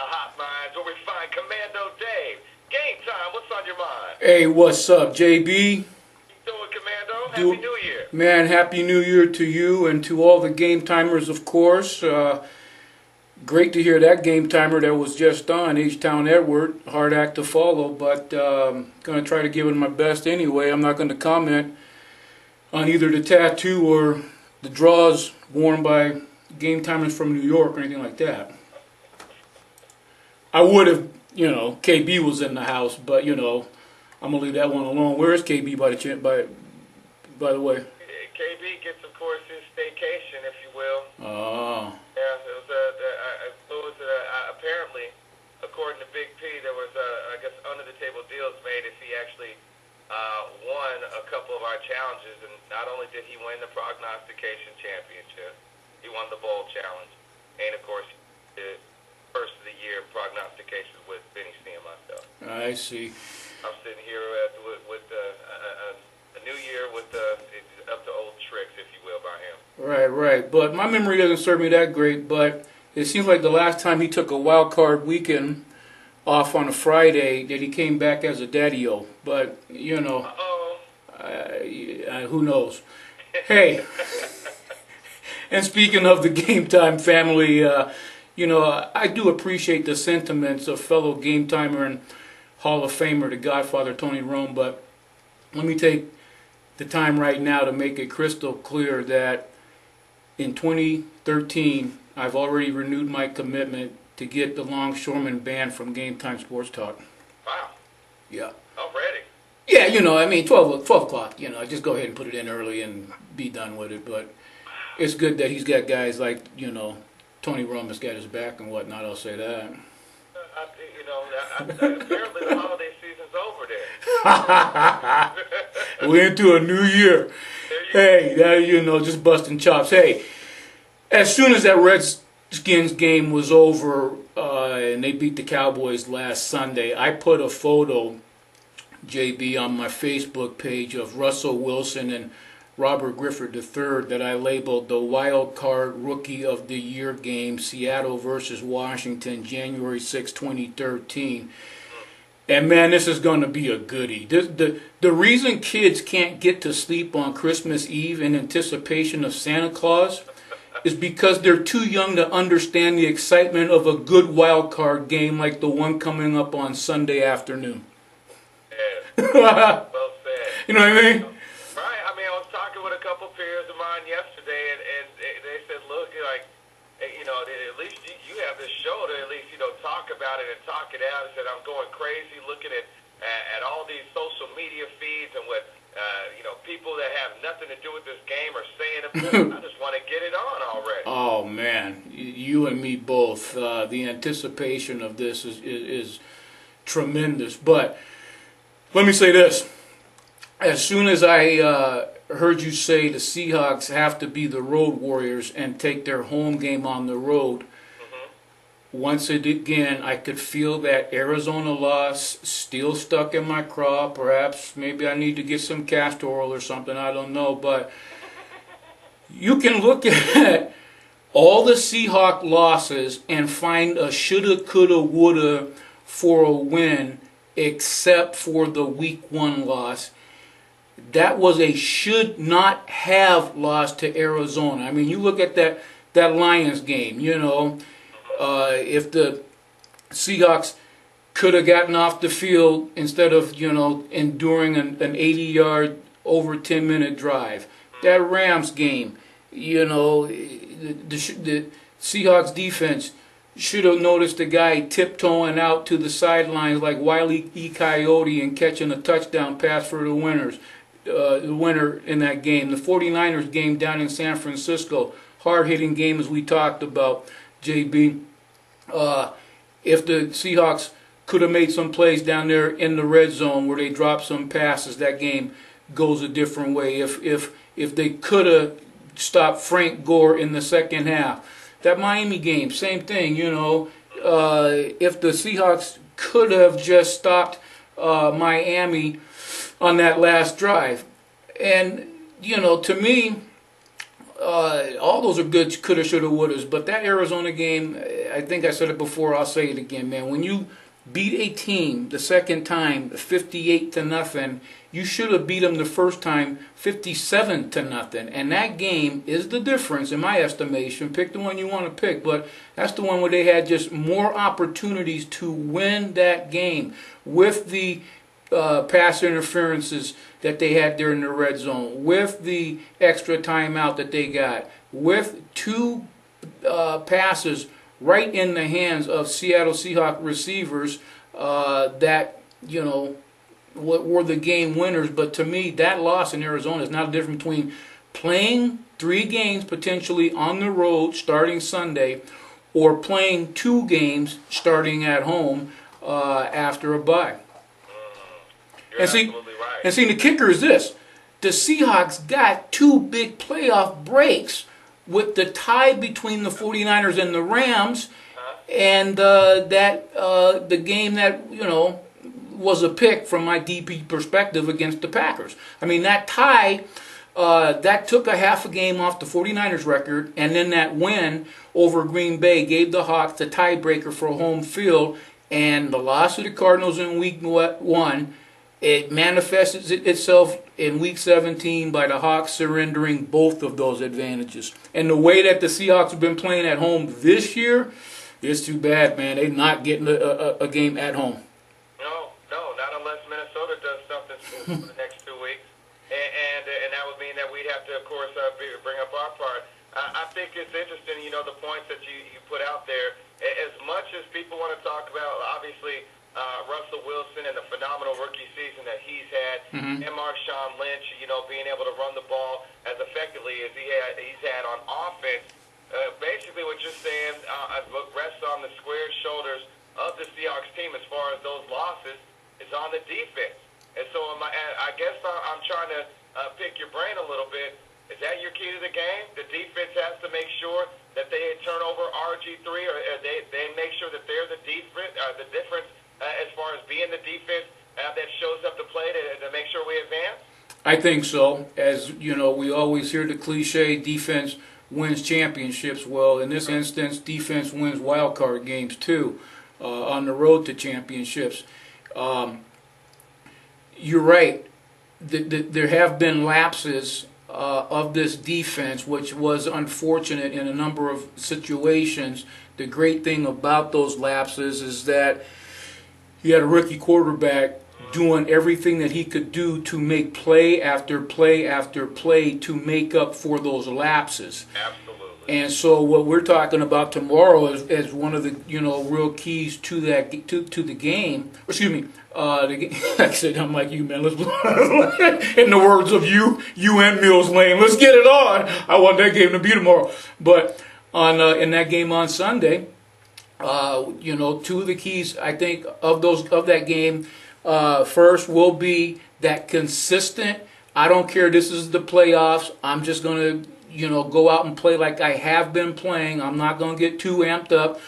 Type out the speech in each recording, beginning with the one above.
the hotlines where we find Commando Dave. Game time, what's on your mind? Hey, what's up, JB? Doing, Commando? Happy New Year. Man, Happy New Year to you and to all the game timers, of course. Great to hear that game timer that was just on, H-Town Edward. Hard act to follow, but going to try to give it my best anyway. I'm not going to comment on either the tattoo or the draws worn by game timers from New York or anything like that. I would have, KB was in the house, but, I'm going to leave that one alone. Where is KB by the way? KB gets, of course, his staycation, if you will. Oh. Yeah, apparently, according to Big P, there was, under-the-table deals made if he actually won a couple of our challenges. And not only did he win the prognostication championship, he won the bowl challenge. And, of course, the first of the year prognostication with Benny C and myself. I see. I'm sitting here with a new year with up to old tricks, if you will, by him. Right. But my memory doesn't serve me that great, but it seems like the last time he took a wild card weekend off on a Friday that he came back as a daddy-o. But, who knows? Hey, and speaking of the Game Time family, I do appreciate the sentiments of fellow Game Timer and Hall of Famer, the Godfather Tony Rome, but let me take the time right now to make it crystal clear that in 2013, I've already renewed my commitment to get the Longshoreman banned from Game Time Sports Talk. Wow. Yeah. Already? Yeah, 12 o'clock, just go ahead and put it in early and be done with it, but it's good that he's got guys like, Tony Rome has got his back and whatnot, I'll say that. Apparently the holiday season's over there. We're into a new year. Hey, just busting chops. Hey, as soon as that Redskins game was over and they beat the Cowboys last Sunday, I put a photo, JB, on my Facebook page of Russell Wilson and Robert Griffith III that I labeled the Wild Card Rookie of the Year game, Seattle versus Washington, January 6, 2013. And man, this is going to be a goodie. The reason kids can't get to sleep on Christmas Eve in anticipation of Santa Claus is because they're too young to understand the excitement of a good wild card game like the one coming up on Sunday afternoon. Yeah. Well said. You know what I mean? Right. I was talking with a couple peers of mine yesterday, and they said, look, at least you have this show to at least, talk about it and talk it out. I said, I'm going crazy looking at all these social media feeds and what, people that have nothing to do with this game are saying. I just want to get it on already. Oh, man. You and me both. The anticipation of this is tremendous. But let me say this. As soon as I heard you say the Seahawks have to be the road warriors and take their home game on the road, once again, I could feel that Arizona loss still stuck in my craw. Perhaps maybe I need to get some castor oil or something. I don't know. But you can look at all the Seahawks losses and find a shoulda, coulda, woulda for a win except for the Week 1 loss. That was a should not have loss to Arizona. You look at that Lions game, if the Seahawks could have gotten off the field instead of, enduring an 80-yard, over 10-minute drive. That Rams game, the Seahawks defense should have noticed the guy tiptoeing out to the sidelines like Wile E. Coyote and catching a touchdown pass for the winner in that game. The 49ers game down in San Francisco, hard-hitting game as we talked about, JB. If the Seahawks could have made some plays down there in the red zone where they dropped some passes, that game goes a different way. If they could have stopped Frank Gore in the second half. That Miami game, same thing, if the Seahawks could have just stopped Miami on that last drive. And, to me, all those are good coulda, shoulda, wouldas. But that Arizona game, I think I said it before. I'll say it again, man. When you beat a team the second time 58-0, you should have beat them the first time 57-0. And that game is the difference in my estimation. Pick the one you want to pick, but that's the one where they had just more opportunities to win that game with the pass interferences that they had there in the red zone, with the extra timeout that they got, with two passes right in the hands of Seattle Seahawks receivers that, were the game winners. But to me, that loss in Arizona is not a difference between playing 3 games potentially on the road starting Sunday or playing 2 games starting at home after a bye. You're absolutely right. And see, the kicker is this. The Seahawks got 2 big playoff breaks with the tie between the 49ers and the Rams, and the game that, was a pick from my DP perspective against the Packers. I mean, that tie, that took a half a game off the 49ers record, and then that win over Green Bay gave the Hawks the tiebreaker for home field, and the loss of the Cardinals in week 1, it manifests itself in week 17 by the Hawks surrendering both of those advantages. And the way that the Seahawks have been playing at home this year, it's too bad, man. They're not getting a game at home. No, not unless Minnesota does something for the next 2 weeks. And that would mean that we'd have to, of course, bring up our part. I think it's interesting, the points that you put out there. As much as people want to talk about, obviously, Russell Wilson and the phenomenal rookie season that he's had, and Marshawn Lynch, being able to run the ball as effectively as he's had on offense. Basically what you're saying rests on the square shoulders of the Seahawks team as far as those losses is on the defense. And so I guess I'm trying to pick your brain a little bit. Is that your key to the game? The defense has to make sure that they turn over RG3, or they make sure that they're the difference as far as being the defense that shows up to play to make sure we advance? I think so. As we always hear the cliche, defense wins championships. Well, in this instance, defense wins wild card games too, on the road to championships. You're right. There have been lapses of this defense, which was unfortunate in a number of situations. The great thing about those lapses is that you had a rookie quarterback doing everything that he could do to make play after play after play to make up for those lapses. Absolutely. And so what we're talking about tomorrow is one of the real keys to that to the game. Excuse me. I said, I'm like you, man. Let's in the words of you and Mills Lane. Let's get it on. I want that game to be tomorrow. But in that game on Sunday, 2 of the keys I think of that game. First will be that consistent. I don't care. This is the playoffs. I'm just gonna go out and play like I have been playing. I'm not gonna get too amped up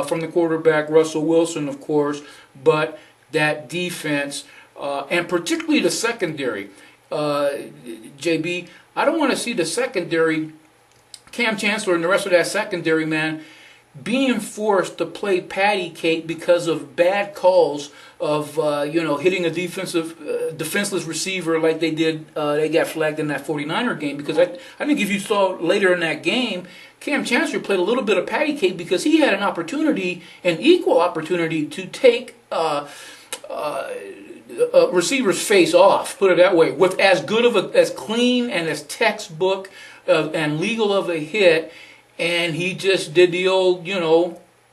from the quarterback Russell Wilson, of course, but that defense and particularly the secondary. JB, I don't want to see the secondary, Cam Chancellor and the rest of that secondary, man, being forced to play patty cake because of bad calls of hitting a defenseless receiver like they did. They got flagged in that 49er game, because I think if you saw later in that game, Cam Chancellor played a little bit of patty cake because he had an equal opportunity to take a receiver's face off, put it that way, with as good of as clean and as textbook and legal of a hit. And he just did the old,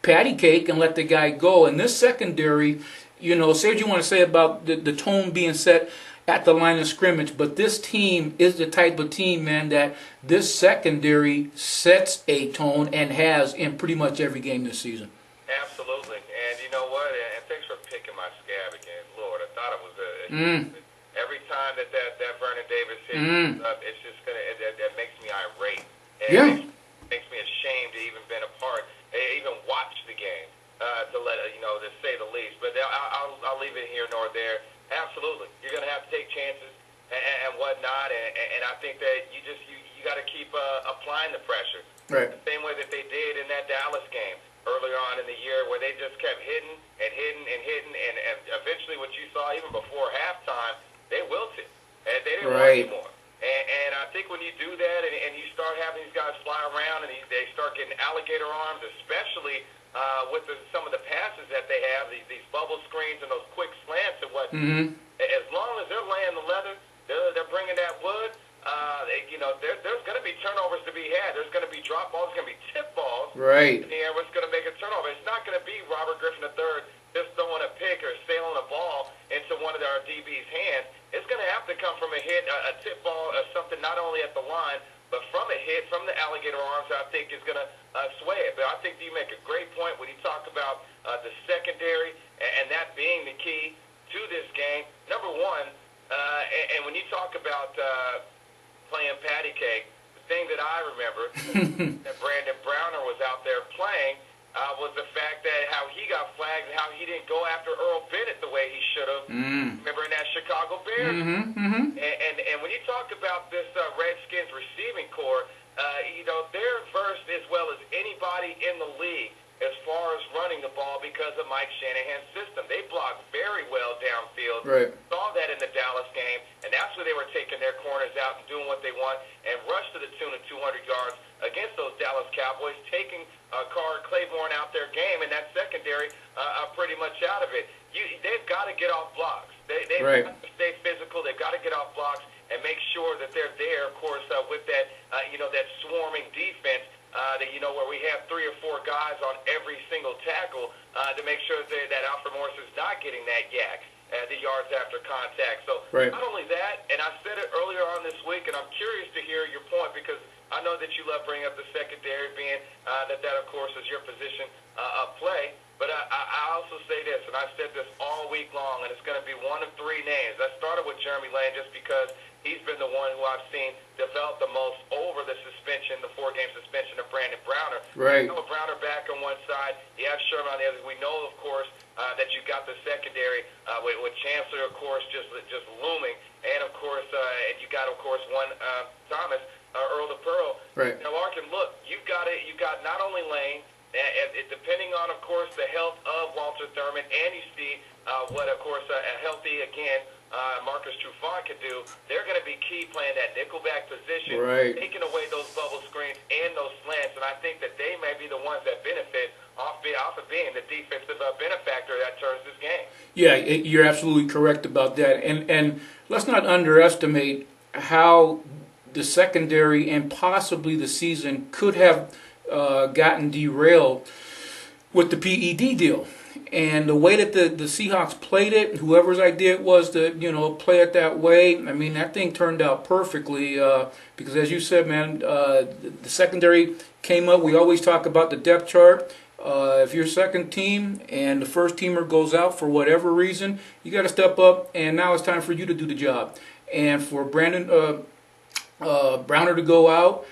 patty cake and let the guy go. And this secondary, say what you want to say about the tone being set at the line of scrimmage, but this team is the type of team, man, that this secondary sets a tone and has in pretty much every game this season. Absolutely. And you know what? And thanks for picking my scab again. Lord, I thought it was every time that Vernon Davis hits up, it's just that makes me irate. And makes me ashamed to even been a part, even watch the game, to say the least. But I'll leave it here nor there. Absolutely, you're going to have to take chances and whatnot. And I think that you got to keep applying the pressure. Right. The same way that they did in that Dallas game earlier on in the year, where they just kept hitting and hitting and hitting, and eventually, what you saw even before halftime, they wilted and they didn't want anymore. And I think when you do that and you start having these guys fly around and they start getting alligator arms, especially with some of the passes that they have, these bubble screens and those quick slants and what, as long as they're laying the leather, they're bringing that wood, there's going to be turnovers to be had. There's going to be drop balls, there's going to be tip balls. Right. In the air, what's going to make a turnover? It's not going to be Robert Griffin III just throwing a pick or sailing a ball into one of our DB's hands. It's going to have to come from a hit, a tip ball, or something not only at the line, but from a hit, from the alligator arms, I think is going to sway it. But I think you make a great point when you talk about the secondary and that being the key to this game. Number one, and when you talk about playing patty cake, the thing that I remember that Brandon Browner was out there playing was the fact that how he got flagged and how he didn't go after Earl Bennett the way he should have. Remember in that Chicago Bears? And when you talk about this Redskins receiving core, they're versed as well as anybody in the league as far as running the ball because of Mike Shanahan's system. They block very well downfield. Right. Saw that in the Dallas game, and that's where they were taking their corners out and doing what they want and rushed to the tune of 200 yards against those Dallas Cowboys, taking Carr Claiborne out their game, and that secondary pretty much out of it. They've got to get off blocks. They've got to stay physical. They've got to get off blocks and make sure that they're there, of course, with that, that swarming defense. Where we have 3 or 4 guys on every single tackle to make sure that Alfred Morris is not getting that yak, the yards after contact. So not only that, and I said it earlier on this week, and I'm curious to hear your point because I know that you love bringing up the secondary, being that of course is your position of play. But I also say this, and I've said this all week long, and it's going to be one of 3 names. I started with Jeremy Lane just because he's been the one who I've seen develop the most over the suspension, the 4-game suspension of Brandon Browner. Right. You know, Browner back on one side, you have Sherman on the other. We know, of course, that you got the secondary with Chancellor, of course, just looming, and of course, and you got, of course, one Thomas, Earl the Pearl. Right. Now, Larkin, look, you've got not only Lane. Depending on, of course, the health of Walter Thurman, and you see what, of course, a healthy, again, Marcus Trufant could do, they're going to be key playing that nickelback position, taking away those bubble screens and those slants, and I think that they may be the ones that benefit off of being the defensive benefactor that turns this game. Yeah, you're absolutely correct about that, and let's not underestimate how the secondary and possibly the season could have gotten derailed with the PED deal. And the way that the Seahawks played it, whoever's idea it was to, play it that way, I mean, that thing turned out perfectly because, as you said, man, the secondary came up. We always talk about the depth chart. If you're second team and the first teamer goes out for whatever reason, you got to step up, and now it's time for you to do the job. And for Brandon Browner to go out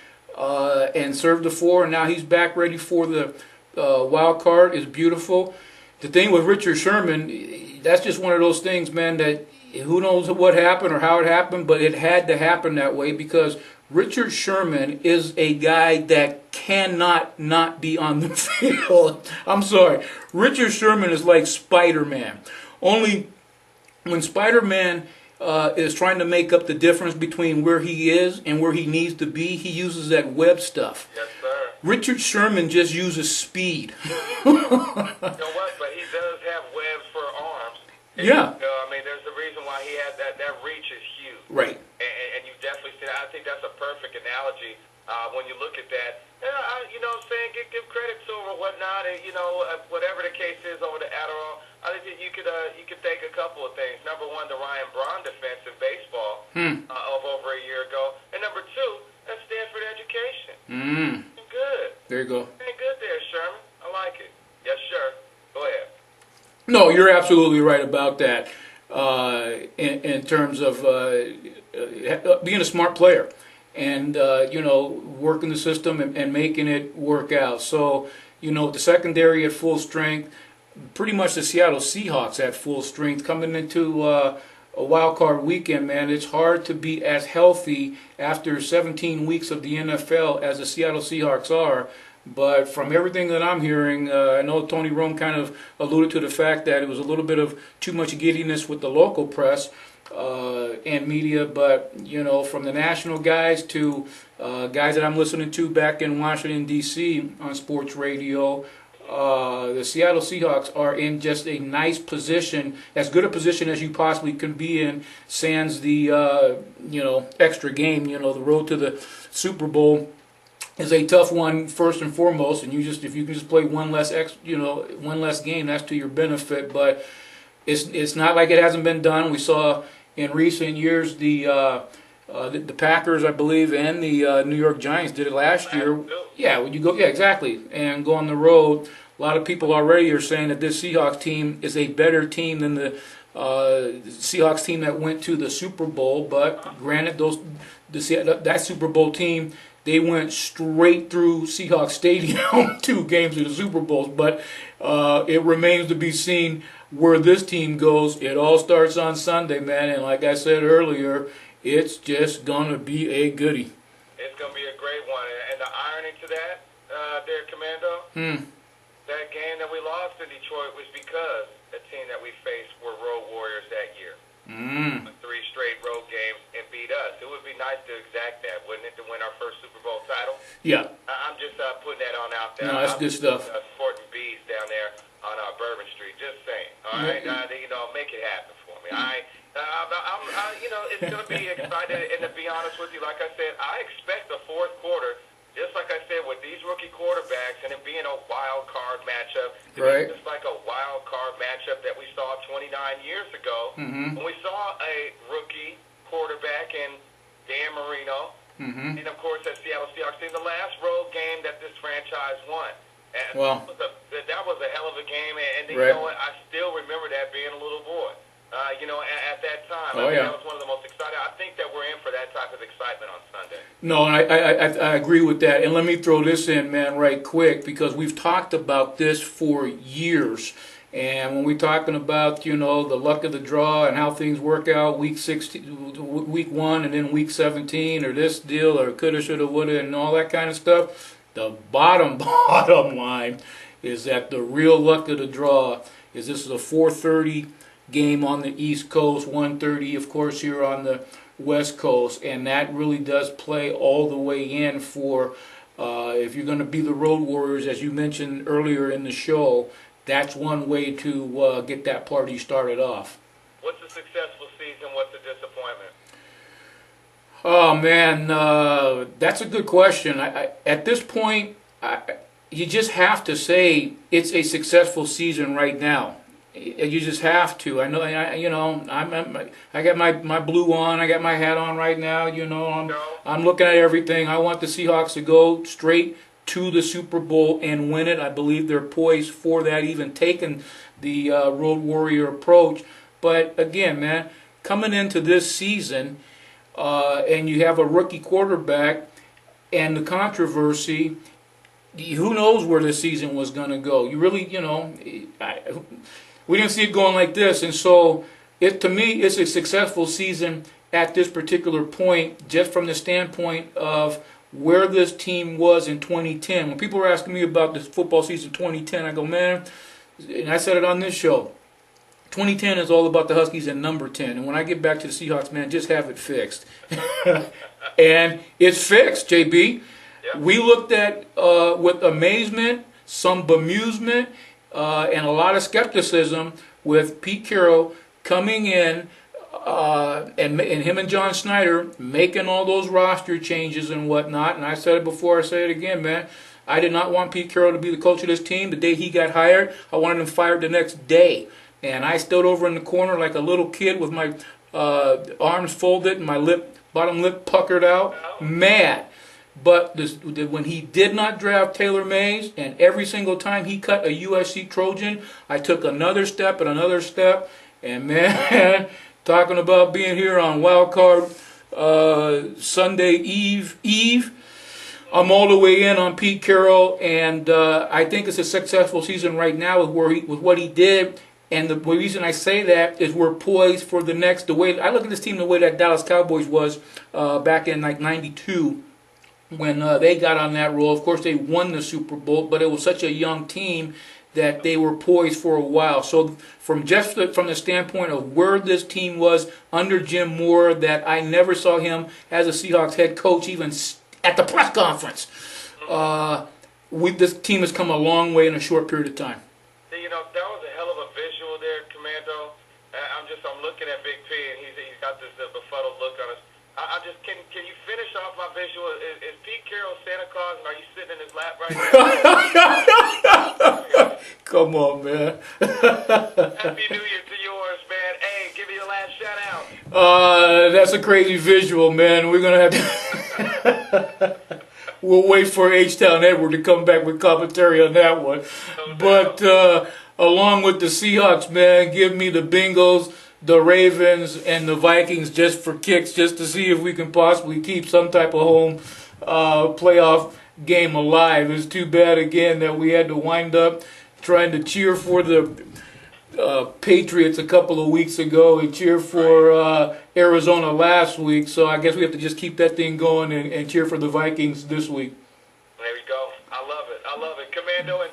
and serve the 4, and now he's back ready for the wild card is beautiful. The thing with Richard Sherman, that's just one of those things, man, that who knows what happened or how it happened, but it had to happen that way because Richard Sherman is a guy that cannot not be on the field. I'm sorry. Richard Sherman is like Spider-Man. Only when Spider-Man is trying to make up the difference between where he is and where he needs to be, he uses that web stuff. Yes, sir. Richard Sherman just uses speed. You know what? But he does have webs for arms. Yeah. I mean, there's a reason why he has that. That reach is huge. Right. And you definitely see that. I think that's a perfect analogy when you look at that. I'm saying give credit to him or whatnot, and whatever the case is over the Adderall. I think that you could think a couple of things. Number one, the Ryan Braun defense in baseball of over a year ago, and number 2, that's Stanford education. Good. There you go. Ain't good there, Sherman. I like it. Yes, sir. Go ahead. No, you're absolutely right about that. In terms of being a smart player and working the system and making it work out. So the secondary at full strength, pretty much the Seattle Seahawks at full strength coming into a wild card weekend, man. It's hard to be as healthy after 17 weeks of the NFL as the Seattle Seahawks are. But from everything that I'm hearing, I know Tony Rome kind of alluded to the fact that it was a little bit of too much giddiness with the local press and media. But, you know, from the national guys to guys that I'm listening to back in Washington, D.C. on sports radio, the Seattle Seahawks are in just a nice position, as good a position as you possibly can be in, sans the, extra game. You know, the road to the Super Bowl is a tough one first and foremost, and if you can just play one less game, that's to your benefit. But it's not like it hasn't been done. We saw in recent years the Packers, I believe, and the New York Giants did it last year. Yeah, when you go, yeah, exactly, and go on the road. A lot of people already are saying that this Seahawks team is a better team than the Seahawks team that went to the Super Bowl. But granted, that Super Bowl team, they went straight through Seahawks Stadium 2 games of the Super Bowls. But it remains to be seen where this team goes. It all starts on Sunday, man. And like I said earlier, it's just going to be a goodie. It's going to be a great one. And the irony to that, there, Commando, that game that we lost in Detroit was because the team that we faced were road warriors that year. 3 straight road games and beat us. It would be nice to exact that, wouldn't it, to win our first Super Bowl title? Yeah. I'm just putting that on out there. No, that's good stuff. Sporting bees down there on Bourbon Street. Just saying. All right, make it happen for me. It's going to be exciting. And to be honest with you, like I said, I expect the fourth quarter, just like I said, with these rookie quarterbacks and it being a wild card matchup, right? Just like a wild card matchup that we saw 29 years ago when we saw a rookie quarterback in Dan Marino, and of course that Seattle Seahawks team, the last road game that this franchise won. And that was a hell of a game, and you know what? I still remember that being a little boy. At that time, that was one of the most exciting. I think that we're in for that type of excitement on Sunday. No, and I agree with that. And let me throw this in, man, right quick, because we've talked about this for years. And when we're talking about, the luck of the draw and how things work out, week 1 and then week 17, or this deal, or coulda, shoulda, woulda, and all that kind of stuff, the bottom line is that the real luck of the draw is this is a 4:30 game on the East Coast, 1:30, of course, here on the West Coast, and that really does play all the way in for if you're going to be the Road Warriors, as you mentioned earlier in the show. That's one way to get that party started off. What's a successful season? What's a disappointment? Oh man, that's a good question. At this point, you just have to say it's a successful season right now. You just have to. I know. I got my blue on. I got my hat on right now. I'm looking at everything. I want the Seahawks to go straight to the Super Bowl and win it. I believe they're poised for that, even taking the Road Warrior approach. But again, man, coming into this season, and you have a rookie quarterback, and the controversy. Who knows where this season was going to go? You really, we didn't see it going like this, and so to me, it's a successful season at this particular point, just from the standpoint of where this team was in 2010. When people were asking me about this football season 2010, I go, man, and I said it on this show, 2010 is all about the Huskies and number 10. And when I get back to the Seahawks, man, just have it fixed. And it's fixed, JB. Yep. We looked at, with amazement, some bemusement, and a lot of skepticism with Pete Carroll coming in and him and John Snyder making all those roster changes and whatnot. And I said it before, I say it again, man. I did not want Pete Carroll to be the coach of this team the day he got hired. I wanted him fired the next day. And I stood over in the corner like a little kid with my arms folded and my bottom lip puckered out, mad. But when he did not draft Taylor Mays, and every single time he cut a USC Trojan, I took another step and another step. And man, talking about being here on Wild Card Sunday Eve, I'm all the way in on Pete Carroll, and I think it's a successful season right now with what he did. And the reason I say that is we're poised for the next. The way I look at this team, the way that Dallas Cowboys was back in like '92 when they got on that roll. Of course, they won the Super Bowl, but it was such a young team that they were poised for a while. So from the standpoint of where this team was under Jim Moore, that I never saw him as a Seahawks head coach even at the press conference. This team has come a long way in a short period of time. You know, that was a hell of a visual there, Commando. I'm looking at Big P, and he's got this befuddled look on his. Can you finish off my visual? Is Pete Carroll Santa Claus, and are you sitting in his lap right now? Come on, man. Happy New Year to yours, man. Hey, give me your last shout out. That's a crazy visual, man. We're gonna have to. We'll wait for H-Town Edward to come back with commentary on that one. But along with the Seahawks, man, give me the Bengals, the Ravens, and the Vikings just for kicks, just to see if we can possibly keep some type of home playoff game alive. It's too bad, again, that we had to wind up trying to cheer for the Patriots a couple of weeks ago and cheer for Arizona last week. So I guess we have to just keep that thing going and cheer for the Vikings this week. There we go. I love it. I love it. Commando and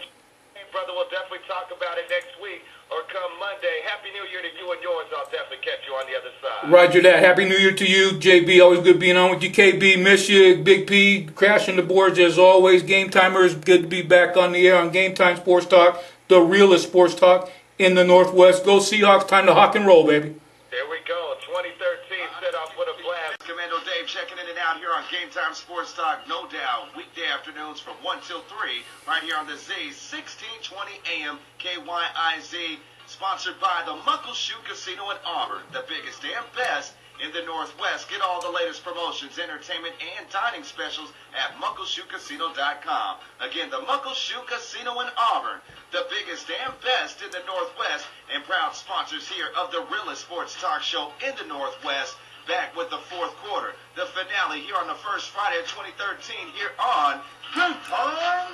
brother, we'll definitely talk about it next week or come Monday. Happy New Year to you and yours. I'll definitely catch you on the other side. Roger that. Happy New Year to you, JB. Always good being on with you. KB, miss you. Big P, crashing the boards as always. Game Timers, good to be back on the air on Game Time Sports Talk, the realest sports talk in the Northwest. Go Seahawks. Time to hawk and roll, baby. There we go. 2013 set off with a blast. Commando Dave checking in and out here on Game Time Sports Talk, no doubt. Weekday afternoons from 1 till 3, right here on the Z, 1620 AM, KYIZ. Sponsored by the Muckleshoot Casino in Auburn, the biggest and best in the Northwest. Get all the latest promotions, entertainment, and dining specials at MuckleshootCasino.com. Again, the Muckleshoot Casino in Auburn, the biggest and best in the Northwest, and proud sponsors here of the realest sports talk show in the Northwest. Back with the fourth quarter, the finale here on the first Friday of 2013 here on Game Time.